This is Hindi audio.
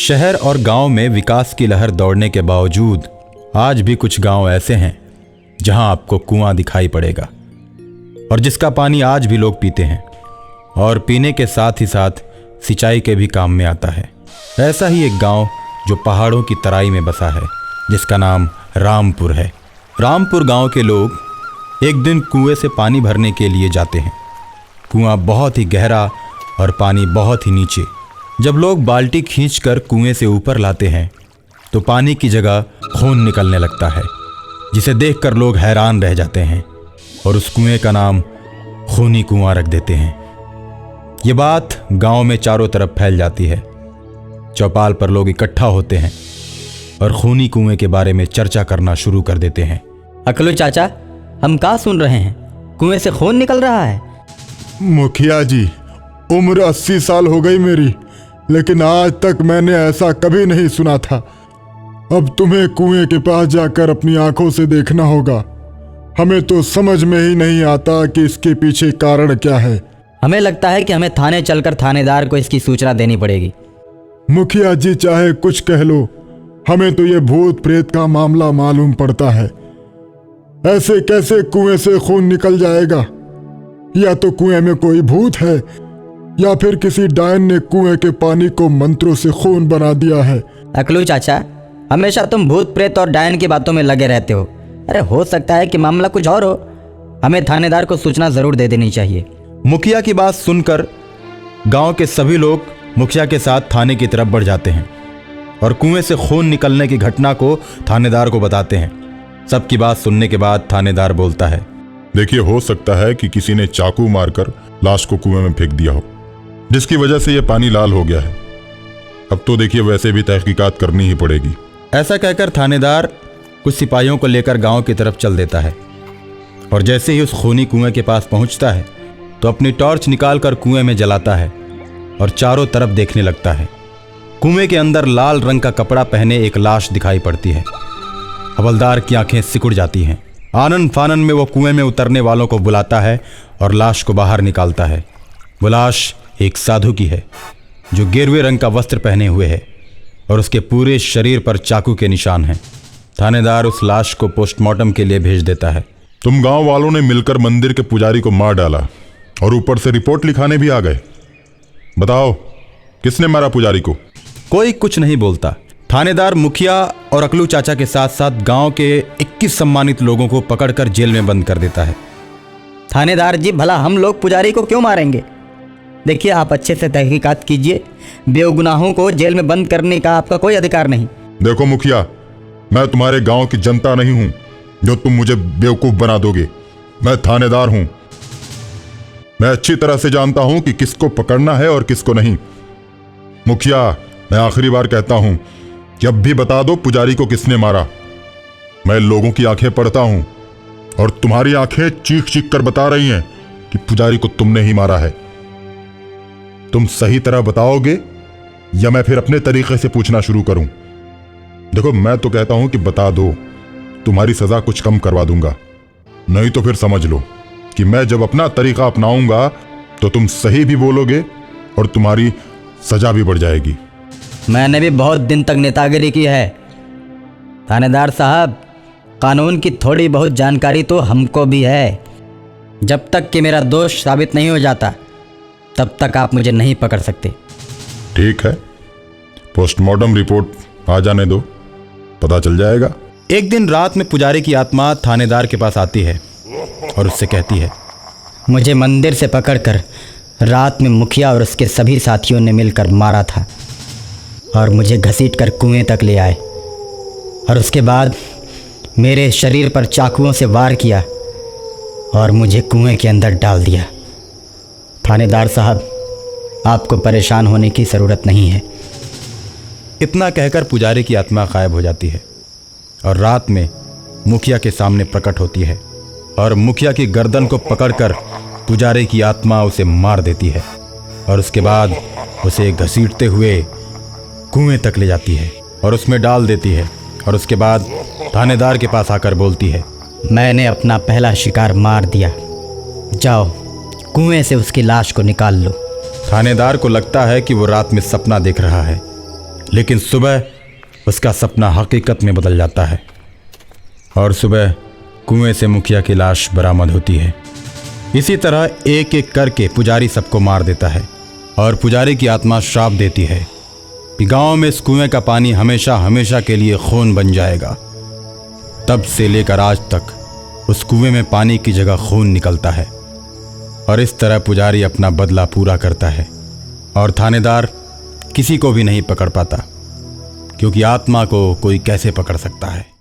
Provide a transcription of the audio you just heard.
शहर और गांव में विकास की लहर दौड़ने के बावजूद आज भी कुछ गांव ऐसे हैं जहां आपको कुआं दिखाई पड़ेगा और जिसका पानी आज भी लोग पीते हैं और पीने के साथ ही साथ सिंचाई के भी काम में आता है। ऐसा ही एक गांव जो पहाड़ों की तराई में बसा है, जिसका नाम रामपुर है। रामपुर गांव के लोग एक दिन कुएं से पानी भरने के लिए जाते हैं। कुआं बहुत ही गहरा और पानी बहुत ही नीचे। जब लोग बाल्टी खींचकर कुएं से ऊपर लाते हैं तो पानी की जगह खून निकलने लगता है, जिसे देखकर लोग हैरान रह जाते हैं और उस कुएं का नाम खूनी कुआं रख देते हैं। ये बात गांव में चारों तरफ फैल जाती है। चौपाल पर लोग इकट्ठा होते हैं और खूनी कुएं के बारे में चर्चा करना शुरू कर देते हैं। अकलू चाचा, हम क्या सुन रहे हैं? कुएं से खून निकल रहा है। मुखिया जी, उम्र 80 साल हो गई मेरी, लेकिन आज तक मैंने ऐसा कभी नहीं सुना था। अब तुम्हें कुएं के पास जाकर अपनी आंखों से देखना होगा। हमें तो समझ में ही नहीं आता कि इसके पीछे कारण क्या है। हमें लगता है कि हमें थाने चलकर थानेदार को इसकी सूचना देनी पड़ेगी। मुखिया जी, चाहे कुछ कह लो, हमें तो ये भूत प्रेत का मामला मालूम पड़ता है। ऐसे कैसे कुएं से खून निकल जाएगा? या तो कुएं में कोई भूत है या फिर किसी डायन ने कुएं के पानी को मंत्रों से खून बना दिया है। अकलू चाचा, हमेशा तुम भूत प्रेत और डायन की बातों में लगे रहते हो। अरे हो सकता है कि मामला कुछ और हो। हमें थानेदार को सूचना जरूर दे देनी चाहिए। मुखिया की बात सुनकर गांव के सभी लोग मुखिया के साथ थाने की तरफ बढ़ जाते हैं और कुएं से खून निकलने की घटना को थानेदार को बताते हैं। सबकी बात सुनने के बाद थानेदार बोलता है, देखिए, हो सकता है कि किसी ने चाकू मारकर लाश को कुएं में फेंक दिया हो, जिसकी वजह से यह पानी लाल हो गया है। अब तो देखिए, वैसे भी तहकीकात करनी ही पड़ेगी। ऐसा कहकर थानेदार कुछ सिपाहियों को लेकर गांव की तरफ चल देता है और जैसे ही उस खूनी कुएं के पास पहुंचता है तो अपनी टॉर्च निकालकर कुएं में जलाता है और चारों तरफ देखने लगता है। कुएं के अंदर लाल रंग का कपड़ा पहने एक लाश दिखाई पड़ती है। हवलदार की आंखें सिकुड़ जाती हैं। आनन फानन में वो कुएं में उतरने वालों को बुलाता है और लाश को बाहर निकालता है। वो लाश एक साधु की है जो गेरुए रंग का वस्त्र पहने हुए है और उसके पूरे शरीर पर चाकू के निशान हैं। थानेदार उस लाश को पोस्टमार्टम के लिए भेज देता है। तुम गांव वालों ने मिलकर मंदिर के पुजारी को मार डाला और ऊपर से रिपोर्ट लिखाने भी आ गए। बताओ, किसने मारा पुजारी को? कोई कुछ नहीं बोलता। थानेदार मुखिया और अकलू चाचा के साथ साथ गांव के 21 सम्मानित लोगों को पकड़कर जेल में बंद कर देता है। थानेदार जी, भला हम लोग पुजारी को क्यों मारेंगे? देखिए, आप अच्छे से तहकीकात कीजिए। बेगुनाहों को जेल में बंद करने का आपका कोई अधिकार नहीं। देखो मुखिया, मैं तुम्हारे गांव की जनता नहीं हूं जो तुम मुझे बेवकूफ बना दोगे। मैं थानेदार हूं। मैं अच्छी तरह से जानता हूं कि किसको पकड़ना है और किसको नहीं। मुखिया, मैं आखिरी बार कहता हूं कि अब भी बता दो पुजारी को किसने मारा। मैं लोगों की आंखें पढ़ता हूं और तुम्हारी आंखें चीख चीख कर बता रही हैं कि पुजारी को तुमने ही मारा है। तुम सही तरह बताओगे या मैं फिर अपने तरीके से पूछना शुरू करूं? देखो, मैं तो कहता हूं कि बता दो, तुम्हारी सजा कुछ कम करवा दूंगा। नहीं तो फिर समझ लो कि मैं जब अपना तरीका अपनाऊंगा तो तुम सही भी बोलोगे और तुम्हारी सजा भी बढ़ जाएगी। मैंने भी बहुत दिन तक नेतागिरी की है। थानेदार साहब, कानून की थोड़ी बहुत जानकारी तो हमको भी है। जब तक कि मेरा दोष साबित नहीं हो जाता तब तक आप मुझे नहीं पकड़ सकते। ठीक है, पोस्टमार्टम रिपोर्ट आ जाने दो, पता चल जाएगा। एक दिन रात में पुजारी की आत्मा थानेदार के पास आती है और उससे कहती है, मुझे मंदिर से पकड़कर रात में मुखिया और उसके सभी साथियों ने मिलकर मारा था और मुझे घसीटकर कुएं तक ले आए और उसके बाद मेरे शरीर पर चाकुओं से वार किया और मुझे कुएं के अंदर डाल दिया। थानेदार साहब, आपको परेशान होने की ज़रूरत नहीं है। इतना कहकर पुजारी की आत्मा गायब हो जाती है और रात में मुखिया के सामने प्रकट होती है और मुखिया की गर्दन को पकड़कर पुजारी की आत्मा उसे मार देती है और उसके बाद उसे घसीटते हुए कुएं तक ले जाती है और उसमें डाल देती है और उसके बाद थानेदार के पास आकर बोलती है, मैंने अपना पहला शिकार मार दिया। जाओ, कुएं से उसकी लाश को निकाल लो। थानेदार को लगता है कि वो रात में सपना देख रहा है, लेकिन सुबह उसका सपना हकीकत में बदल जाता है और सुबह कुएं से मुखिया की लाश बरामद होती है। इसी तरह एक एक करके पुजारी सबको मार देता है और पुजारी की आत्मा श्राप देती है कि गांव में इस कुएं का पानी हमेशा हमेशा के लिए खून बन जाएगा। तब से लेकर आज तक उस कुएं में पानी की जगह खून निकलता है और इस तरह पुजारी अपना बदला पूरा करता है और थानेदार किसी को भी नहीं पकड़ पाता, क्योंकि आत्मा को कोई कैसे पकड़ सकता है।